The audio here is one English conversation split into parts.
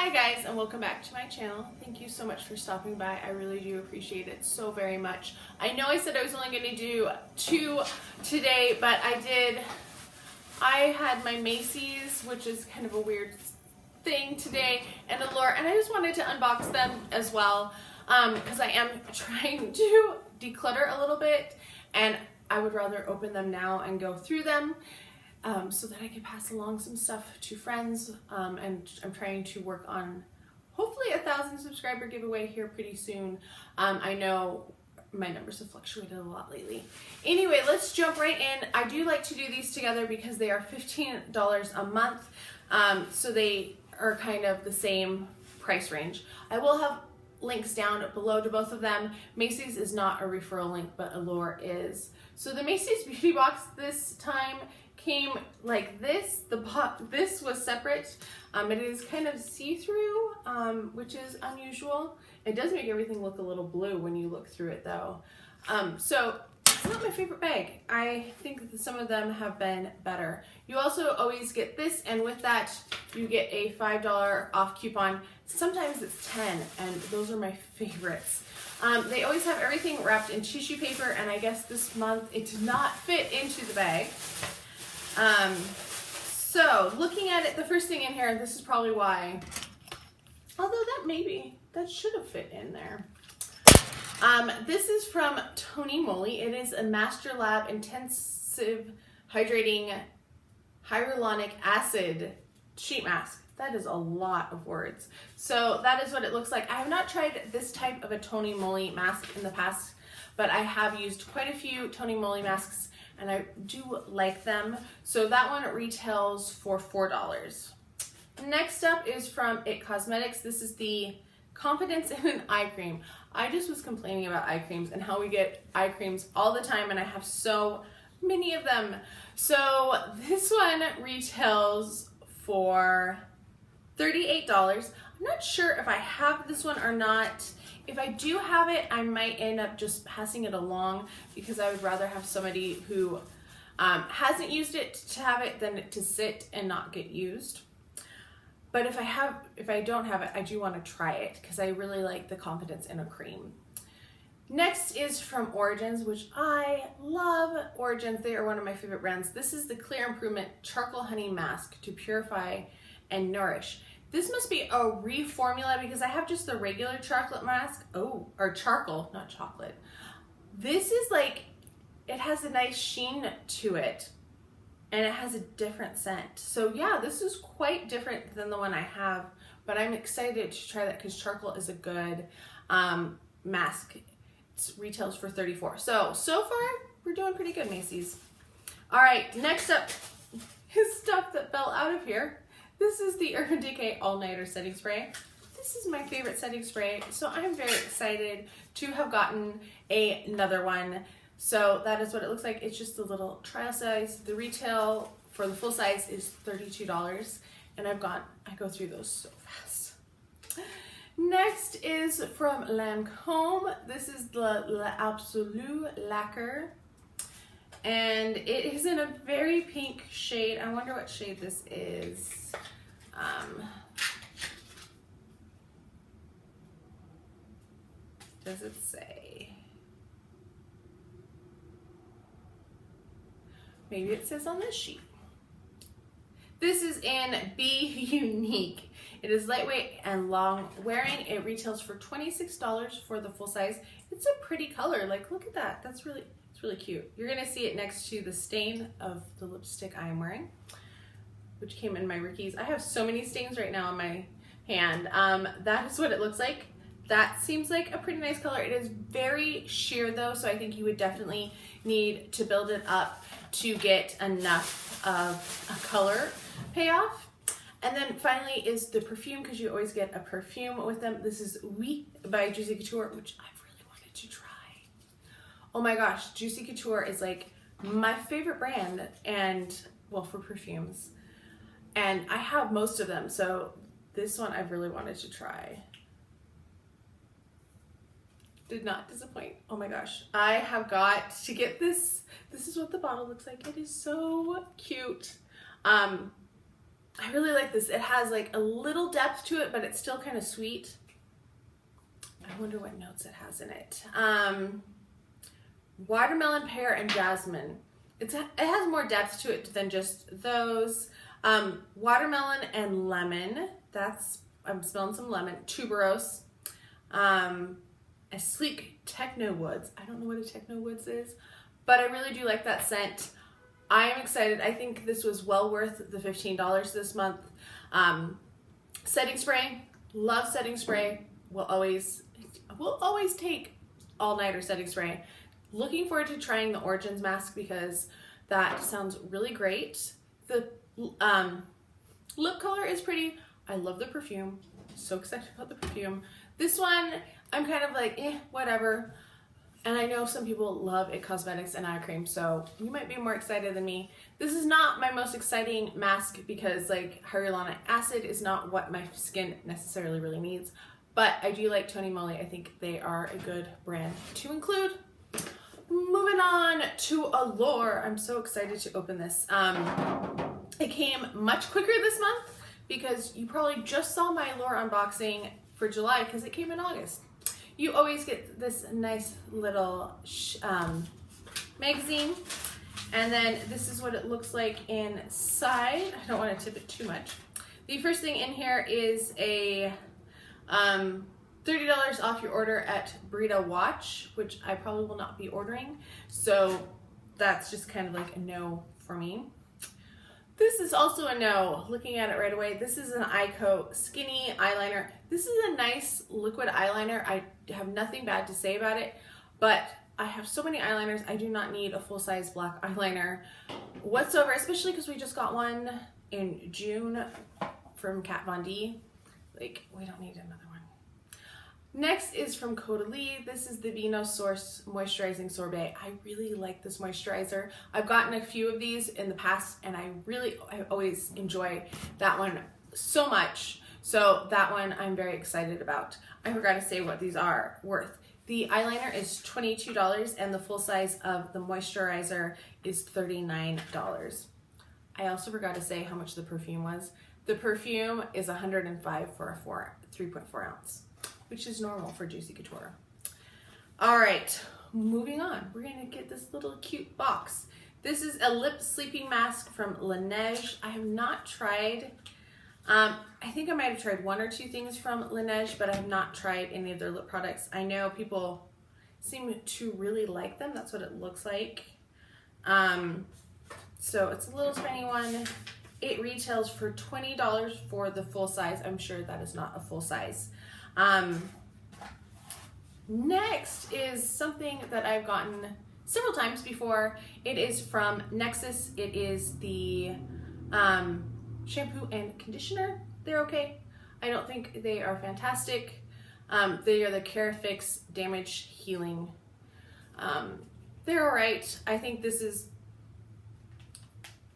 Hi guys, and welcome back to my channel. Thank you so much for stopping by. I really do appreciate it so very much. I know I said I was only going to do 2 today, but I had my Macy's, which is kind of a weird thing today, and Allure, and I just wanted to unbox them as well because I am trying to declutter a little bit, and I would rather open them now and go through them. So that I can pass along some stuff to friends, and I'm trying to work on hopefully a 1,000 subscriber giveaway here pretty soon. I know my numbers have fluctuated a lot lately. Anyway, let's jump right in. I do like to do these together because they are $15 a month, so they are kind of the same price range. I will have links down below to both of them. Macy's is not a referral link, but Allure is. So the Macy's beauty box this time came like this. This was separate. It is kind of see-through, which is unusual. It does make everything look a little blue when you look through it though. So it's not my favorite bag. I think that some of them have been better. You also always get this, and with that you get a $5 off coupon. Sometimes it's 10, and those are my favorites. They always have everything wrapped in tissue paper, and I guess this month it did not fit into the bag. So looking at it, the first thing in here, and this is probably why, although that should have fit in there. This is from Tony Moly. It is a Master Lab Intensive Hydrating Hyaluronic Acid Sheet Mask. That is a lot of words. So that is what it looks like. I have not tried this type of a Tony Moly mask in the past, but I have used quite a few Tony Moly masks, and I do like them. So that one retails for $4. Next up is from IT Cosmetics. This is the Confidence in an Eye Cream. I just was complaining about eye creams and how we get eye creams all the time, and I have so many of them. So this one retails for $38. I'm not sure if I have this one or not. If I do have it, I might end up just passing it along because I would rather have somebody who hasn't used it to have it than to sit and not get used. But if I don't have it, I do want to try it because I really like the Confidence in a Cream. Next is from Origins, which I love Origins. They are one of my favorite brands. This is the Clear Improvement Charcoal Honey Mask to purify and nourish. This must be a reformula because I have just the regular chocolate mask. Oh, or charcoal, not chocolate. This is like, it has a nice sheen to it, and it has a different scent. So yeah, this is quite different than the one I have, but I'm excited to try that because charcoal is a good mask. It retails for $34. So far, we're doing pretty good, Macy's. All right, next up is stuff that fell out of here. This is the Urban Decay All Nighter Setting Spray. This is my favorite setting spray, so I'm very excited to have gotten another one. So that is what it looks like. It's just a little trial size. The retail for the full size is $32, and I go through those so fast. Next is from Lancome. This is the L'Absolu Lacquer, and it is in a very pink shade. I wonder what shade this is. Does it say? Maybe it says on this sheet. This is in Be Unique. It is lightweight and long wearing. It retails for $26 for the full size. It's a pretty color. Like, look at that. It's really cute. You're gonna see it next to the stain of the lipstick I am wearing, which came in my Rickies. I have so many stains right now on my hand. That is what it looks like. That seems like a pretty nice color. It is very sheer though, so I think you would definitely need to build it up to get enough of a color payoff. And then finally is the perfume, because you always get a perfume with them. This is Oui by Juicy Couture, which I've really wanted to try. Oh my gosh, Juicy Couture is like my favorite brand, and well, for perfumes. And I have most of them, so this one I've really wanted to try. Did not disappoint. Oh my gosh, I have got to get this. This is what the bottle looks like. It is so cute. I really like this. It has like a little depth to it, but it's still kind of sweet. I wonder what notes it has in it. Watermelon, pear, and jasmine. It has more depth to it than just those. Watermelon and lemon. I'm smelling some lemon. Tuberose. A sleek techno woods. I don't know what a techno woods is, but I really do like that scent. I am excited. I think this was well worth the $15 this month. Setting spray. Love setting spray. We'll always take all-nighter setting spray. Looking forward to trying the Origins mask because that sounds really great. The lip color is pretty. I love the perfume. So excited about the perfume. This one, I'm kind of like, whatever. And I know some people love It Cosmetics and eye cream, so you might be more excited than me. This is not my most exciting mask because like hyaluronic acid is not what my skin necessarily really needs. But I do like Tony Moly. I think they are a good brand to include. Moving on to Allure. I'm so excited to open this. It came much quicker this month because you probably just saw my Allure unboxing for July because it came in August. You always get this nice little magazine, and then this is what it looks like inside. I don't want to tip it too much. The first thing in here is a $30 off your order at Brita Watch, which I probably will not be ordering, so that's just kind of like a no for me. This is also a no. Looking at it right away, this is an Ico Skinny Eyeliner. This is a nice liquid eyeliner. I have nothing bad to say about it, but I have so many eyeliners. I do not need a full-size black eyeliner whatsoever, especially because we just got one in June from Kat Von D. Like, we don't need another one. Next is from Caudalie. This is the Vino Source Moisturizing Sorbet. I really like this moisturizer. I've gotten a few of these in the past and I always enjoy that one so much. So that one I'm very excited about. I forgot to say what these are worth. The eyeliner is $22 and the full size of the moisturizer is $39. I also forgot to say how much the perfume was. The perfume is $105 for a 3.4 ounce. Which is normal for Juicy Couture. All right, moving on. We're gonna get this little cute box. This is a lip sleeping mask from Laneige. I have not tried, I think I might have tried one or two things from Laneige, but I have not tried any of their lip products. I know people seem to really like them. That's what it looks like. So it's a little tiny one. It retails for $20 for the full size. I'm sure that is not a full size. Next is something that I've gotten several times before. It is from Nexus. It is the shampoo and conditioner. They're okay. I don't think they are fantastic. They are the Carafix Damage Healing. They're all right. I think this is,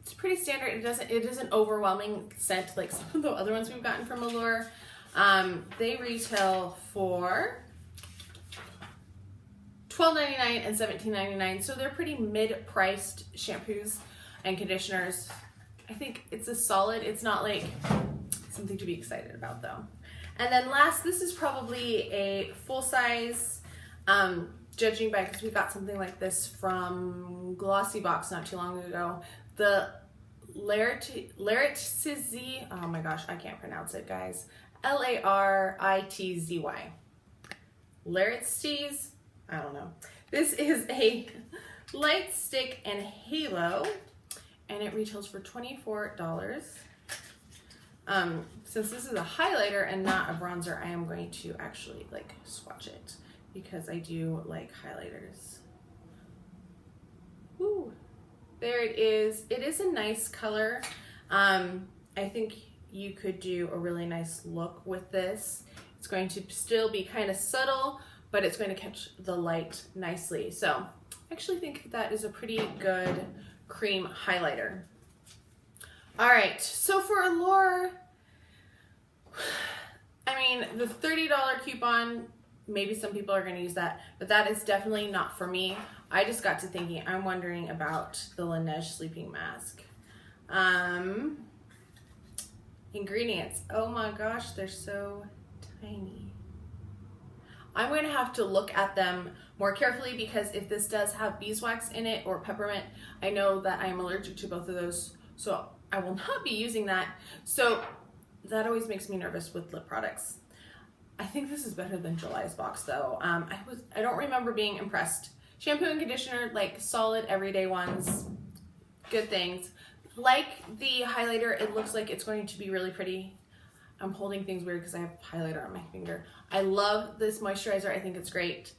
it's pretty standard. It isn't overwhelming scent like some of the other ones we've gotten from Allure. They retail for $12.99 and $17.99, so they're pretty mid-priced shampoos and conditioners. I think it's a solid. It's not like something to be excited about though. And then last, this is probably a full-size, judging by, because we got something like this from Glossy Box not too long ago. The Laritzy, oh my gosh, I can't pronounce it, guys. Laritzy. Laritzy's, I don't know. This is a light stick and halo, and it retails for $24. Since this is a highlighter and not a bronzer, I am going to actually like swatch it because I do like highlighters. Woo. There it is. It is a nice color. I think you could do a really nice look with this. It's going to still be kind of subtle, but it's going to catch the light nicely. So I actually think that is a pretty good cream highlighter. All right, so for Allure, I mean, the $30 coupon, maybe some people are gonna use that, but that is definitely not for me. I just got to thinking, I'm wondering about the Laneige sleeping mask. Ingredients. Oh my gosh, they're so tiny. I'm going to have to look at them more carefully because if this does have beeswax in it or peppermint, I know that I am allergic to both of those, so I will not be using that. So that always makes me nervous with lip products. I think this is better than July's box though. I don't remember being impressed. Shampoo and conditioner, like solid everyday ones, good things. Like the highlighter, it looks like it's going to be really pretty. I'm holding things weird because I have highlighter on my finger. I love this moisturizer. I think it's great.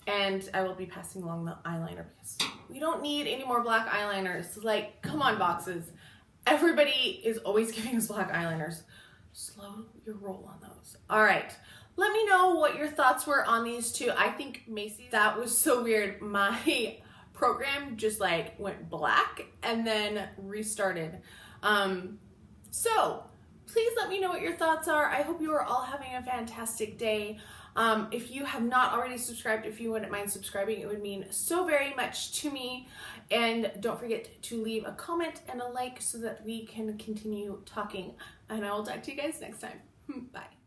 And I will be passing along the eyeliner because we don't need any more black eyeliners. Like, come on, boxes. Everybody is always giving us black eyeliners. Slow your roll on those. All right. Let me know what your thoughts were on these two. I think Macy, that was so weird. My program just like went black and then restarted. So please let me know what your thoughts are. I hope you are all having a fantastic day. If you have not already subscribed, if you wouldn't mind subscribing, it would mean so very much to me. And don't forget to leave a comment and a like so that we can continue talking. And I will talk to you guys next time. Bye.